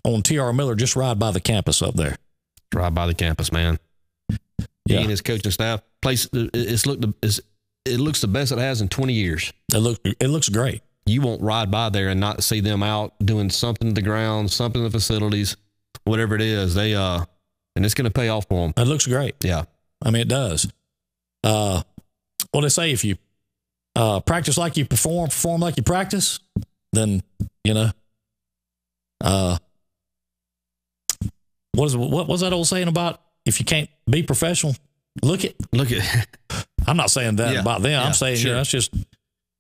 on T.R. Miller, just ride by the campus up there. Ride by the campus, man. He and his coaching staff. It looks the best it has in 20 years. It looks great. You won't ride by there and not see them out doing something to the ground, something to the facilities, whatever it is. They and it's going to pay off for them. It looks great. Yeah, I mean, it does. Well, they say if you practice like you perform like you practice, then what was that old saying about if you can't be professional, look it. I'm not saying that about them. I'm saying that's just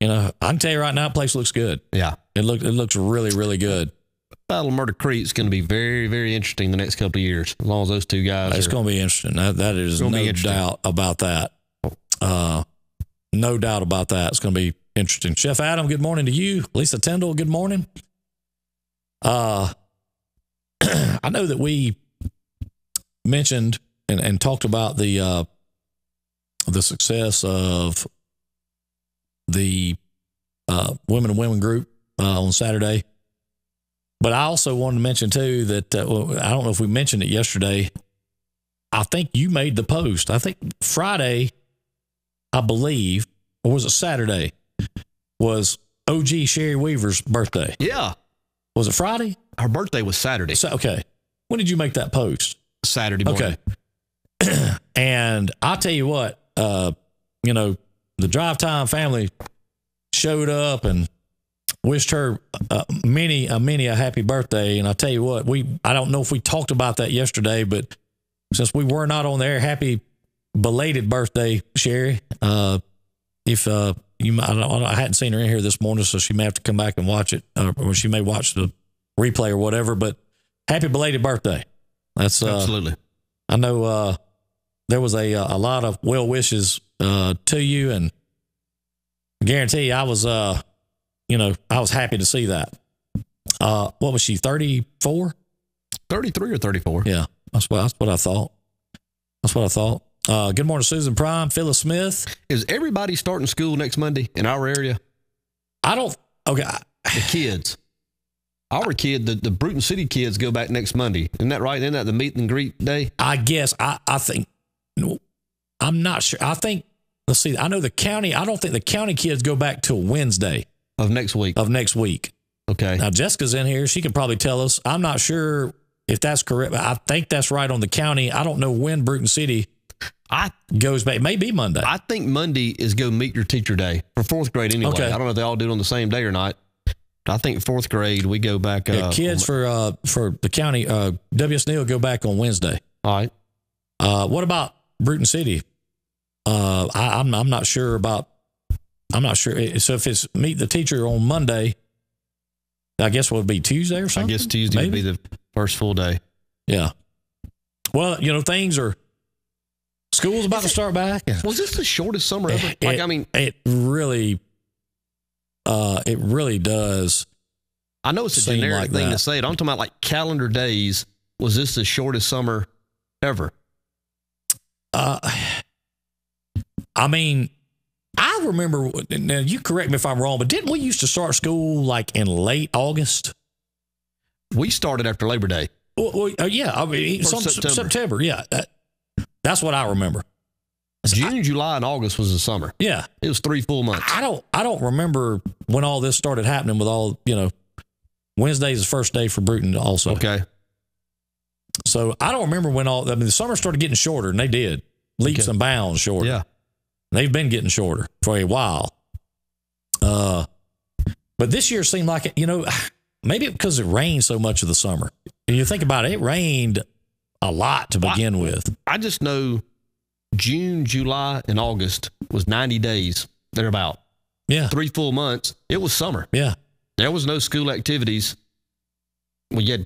I can tell you right now, the place looks good. Yeah, it looks really, really good. Battle of Murder Creek is going to be very, very interesting the next couple of years, as long as those two guys. It's going to be interesting. That is no doubt about that. No doubt about that. It's going to be interesting. Chef Adam, good morning to you. Lisa Tyndall, good morning. I know that we mentioned and talked about the success of the women and women group on Saturday. But I also wanted to mention, too, that I don't know if we mentioned it yesterday. I think you made the post. I think Friday, I believe, or was it Saturday, was OG Sherry Weaver's birthday. Yeah. Was it Friday? Her birthday was Saturday. Okay. When did you make that post? Saturday morning. Okay. And I'll tell you what, the Drive Time family showed up and wished her many a happy birthday. And I'll tell you what, I don't know if we talked about that yesterday, but since we were not on there, happy belated birthday, Sherry. If I hadn't seen her in here this morning, so she may have to come back and watch it, or she may watch the replay or whatever, but happy belated birthday. That's absolutely. I know there was a lot of well wishes to you, and I guarantee you, I was happy to see that. What was she, 34? 33 or 34. Yeah, that's what I thought. Good morning, Susan Prime, Phyllis Smith. Is everybody starting school next Monday in our area? The kids. Our kid, the Bruton City kids go back next Monday. Isn't that right? Isn't that the meet and greet day? I guess. I think. I'm not sure. I think, let's see. I know the county. I don't think the county kids go back till Wednesday. Of next week. Okay. Now, Jessica's in here. She could probably tell us. I'm not sure if that's correct. I think that's right on the county. I don't know when Bruton City goes back. It may be Monday. I think Monday is go meet your teacher day for fourth grade anyway. Okay. I don't know if they all do it on the same day or not. I think fourth grade, we go back. Kids for the county, WSNL will go back on Wednesday. All right. What about Bruton City? I'm not sure about. I'm not sure. So if it's meet the teacher on Monday, I guess it would be Tuesday or something. I guess Tuesday would be the first full day. Yeah. Well, school's about to start back. Was this the shortest summer ever? It really does. I know it's a generic thing to say. I'm talking about like calendar days. Was this the shortest summer ever? I remember, now you correct me if I'm wrong, but didn't we used to start school like in late August? We started after Labor Day. Yeah. September. Yeah. That's what I remember. June, July, and August was the summer. Yeah. It was 3 full months. I don't remember when all this started happening with all, Wednesday's the first day for Bruton also. Okay. So I don't remember when the summer started getting shorter, and they did. Leaps and bounds shorter. Yeah. They've been getting shorter for a while. But this year seemed like it, maybe because it rained so much of the summer. And you think about it, it rained a lot to begin with. I just know June, July, and August was 90 days, thereabout. Yeah. 3 full months. It was summer. Yeah. There was no school activities. Well, you had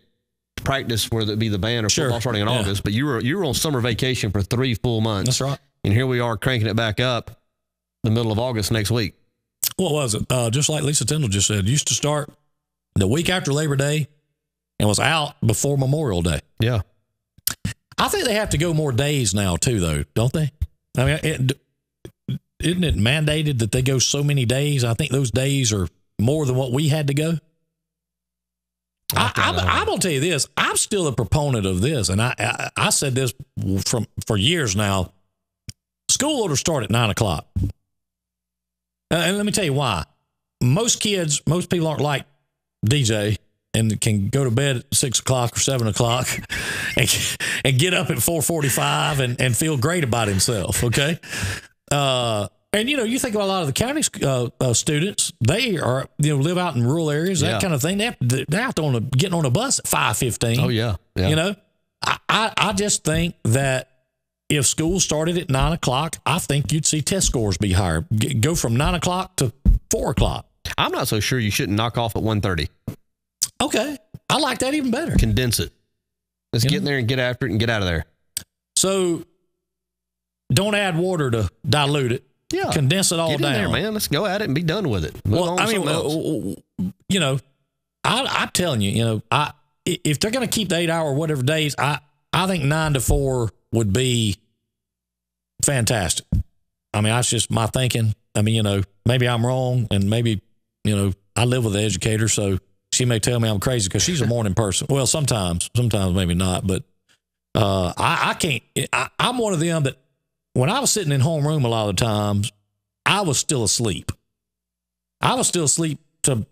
practice, whether it be the band or football starting in August, but you were on summer vacation for 3 full months. That's right. And here we are cranking it back up the middle of August next week. What was it? Just like Lisa Tyndall just said, used to start the week after Labor Day and was out before Memorial Day. Yeah. I think they have to go more days now too, though, don't they? I mean, isn't it mandated that they go so many days? I think those days are more than what we had to go. I'm going to tell you this. I'm still a proponent of this, and I said this for years now. School ought to start at 9 o'clock. And let me tell you why. Most people aren't like DJ and can go to bed at 6 o'clock or 7 o'clock and get up at 4:45 and feel great about himself. Okay. And you think about a lot of the county students, they are, live out in rural areas, that kind of thing. They have to getting on a bus at 5:15. Oh yeah. I just think that if school started at 9 o'clock, I think you'd see test scores be higher. Go from 9 o'clock to 4 o'clock. I'm not so sure you shouldn't knock off at 1:30. Okay. I like that even better. Condense it. Let's get in there and get after it and get out of there. So don't add water to dilute it. Yeah. Condense it all get down. Get in there, man. Let's go at it and be done with it. I'm telling you, if they're going to keep the 8 hour whatever days, I think 9 to 4 would be fantastic. I mean, that's just my thinking. I mean, maybe I'm wrong, and maybe, I live with an educator, so she may tell me I'm crazy because she's a morning person. Well, sometimes maybe not, but I can't. I'm one of them that when I was sitting in homeroom a lot of the times, I was still asleep. I was still asleep to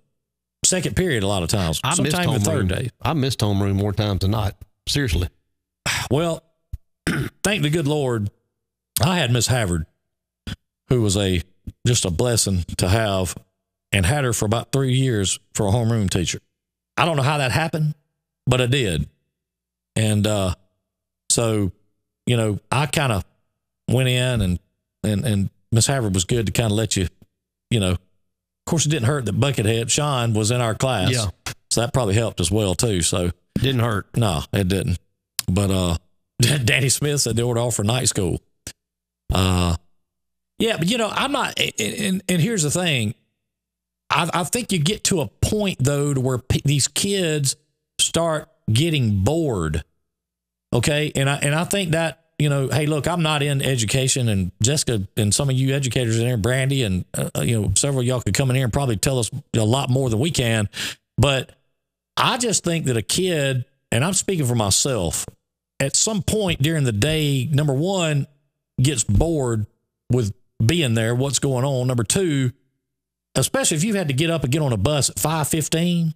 second period a lot of times. Sometimes the third day. I missed homeroom more times than not. Seriously. Well, thank the good Lord, I had Miss Havard, who was just a blessing to have, and had her for about 3 years for a homeroom teacher. I don't know how that happened, but I did. And so, I kind of went in and Miss Havard was good to kind of let you, of course, it didn't hurt that Buckethead Sean was in our class. Yeah. So that probably helped as well too. So didn't hurt. No, it didn't. But Danny Smith said they ought to offer night school. Yeah, but I'm not. And here's the thing. I think you get to a point though to where these kids start getting bored. Okay, and I think that hey, look, I'm not in education, and Jessica and some of you educators in there, Brandy, and several of y'all could come in here and probably tell us a lot more than we can. But I just think that a kid, and I'm speaking for myself, at some point during the day, number one, gets bored with being there, what's going on. Number two, especially if you had to get up and get on a bus at 5:15,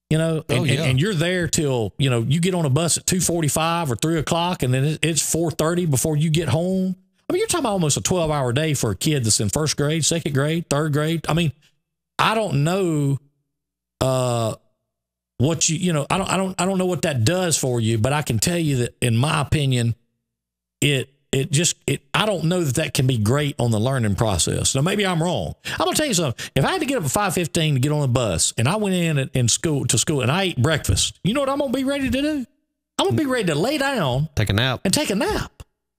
and you're there till, you get on a bus at 2:45 or 3 o'clock, and then it's 4:30 before you get home. I mean, you're talking about almost a 12-hour day for a kid that's in first grade, second grade, third grade. I mean, I don't know what I don't know what that does for you, but I can tell you that in my opinion, I don't know that can be great on the learning process. Now, maybe I'm wrong. I'm going to tell you something. If I had to get up at 5:15 to get on the bus, and I went in school and I ate breakfast, you know what I'm going to be ready to do? I'm going to be ready to lay down, take a nap,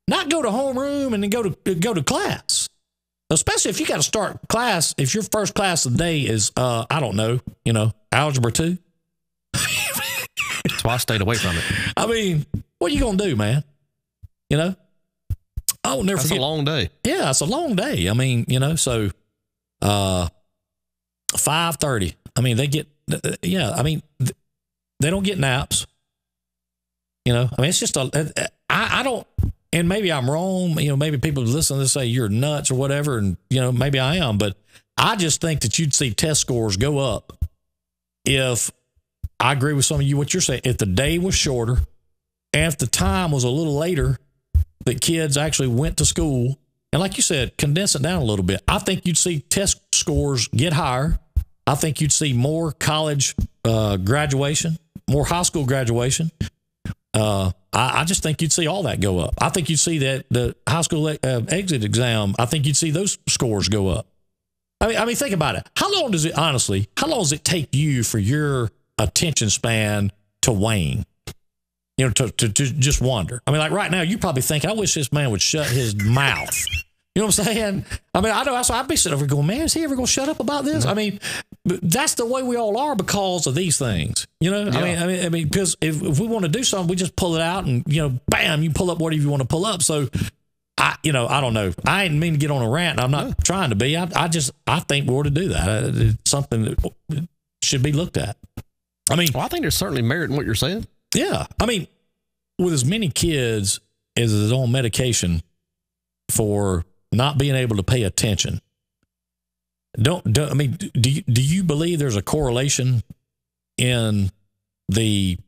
not go to homeroom and then go to class. Especially if you got to start class, if your first class of the day is, I don't know, algebra 2. That's why I stayed away from it. I mean, what are you going to do, man? I will never forget. That's a long day. Yeah, it's a long day. I mean, so 5:30. I mean, they get, they don't get naps. I mean, it's just I don't, and maybe I'm wrong. Maybe people listen to this say you're nuts or whatever, and, maybe I am, but I just think that you'd see test scores go up if, I agree with some of you, what you're saying, if the day was shorter and if the time was a little later, that kids actually went to school, and like you said, condense it down a little bit. I think you'd see test scores get higher. I think you'd see more college graduation, more high school graduation. I just think you'd see all that go up. I think you'd see that the high school exit exam, I think you'd see those scores go up. I mean, think about it. How long does it take you for your attention span to wane? To just wonder. I mean, like right now, you probably think, I wish this man would shut his mouth. You know what I'm saying? I mean, I know. I'd be sitting over going, man, is he ever going to shut up about this? I mean, that's the way we all are because of these things. Yeah. I mean, because if we want to do something, we just pull it out and, bam, you pull up whatever you want to pull up. So, I don't know. I ain't mean to get on a rant. I'm not trying to be. I think we ought to do that. It's something that should be looked at. I mean, I think there's certainly merit in what you're saying. Yeah. I mean, with as many kids as is on medication for not being able to pay attention, do you believe there's a correlation in the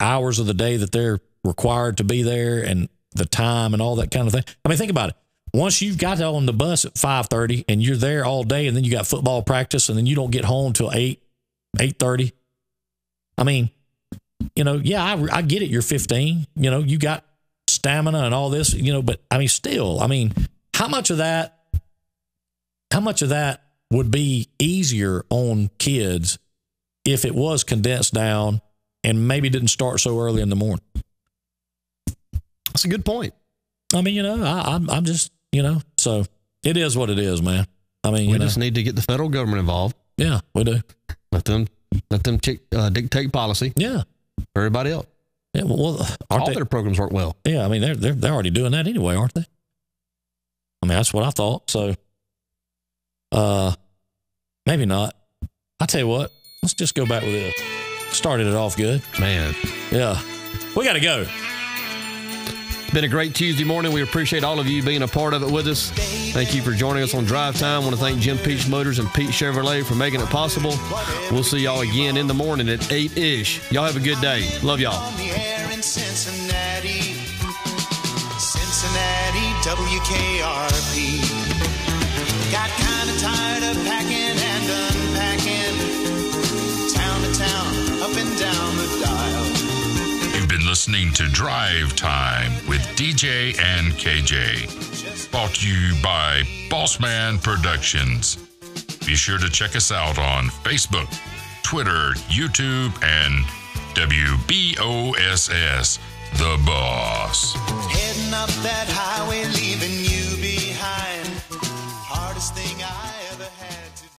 hours of the day that they're required to be there and the time and all that kind of thing? I mean, think about it. Once you've got on the bus at 5:30 and you're there all day, and then you got football practice, and then you don't get home till 8:30. I mean, I get it. You're 15, you got stamina and all this, but I mean, still, I mean, how much of that would be easier on kids if it was condensed down and maybe didn't start so early in the morning? That's a good point. I mean, I'm just, so it is what it is, man. I mean, we just need to get the federal government involved. Yeah, we do. Let them dictate policy. Yeah. For everybody else. Yeah. Well, all their programs work well. Yeah. I mean, they're already doing that anyway, aren't they? I mean, that's what I thought. So, maybe not. I tell you what, let's just go back with this. Started it off good. Man. Yeah. We got to go. Been a great Tuesday morning. We appreciate all of you being a part of it with us. Thank you for joining us on Drive Time. I want to thank Jim Peach Motors and Pete Chevrolet for making it possible. We'll see y'all again in the morning at 8-ish. Y'all have a good day. Love y'all. On the air in Cincinnati, WKRP. Got kind of tired of packing and unpacking, town to town, up and down the dial. You've been listening to Drive Time with DJ and KJ. Brought to you by Bossman Productions. Be sure to check us out on Facebook, Twitter, YouTube, and WBOSS, The Boss. Heading up that highway, leaving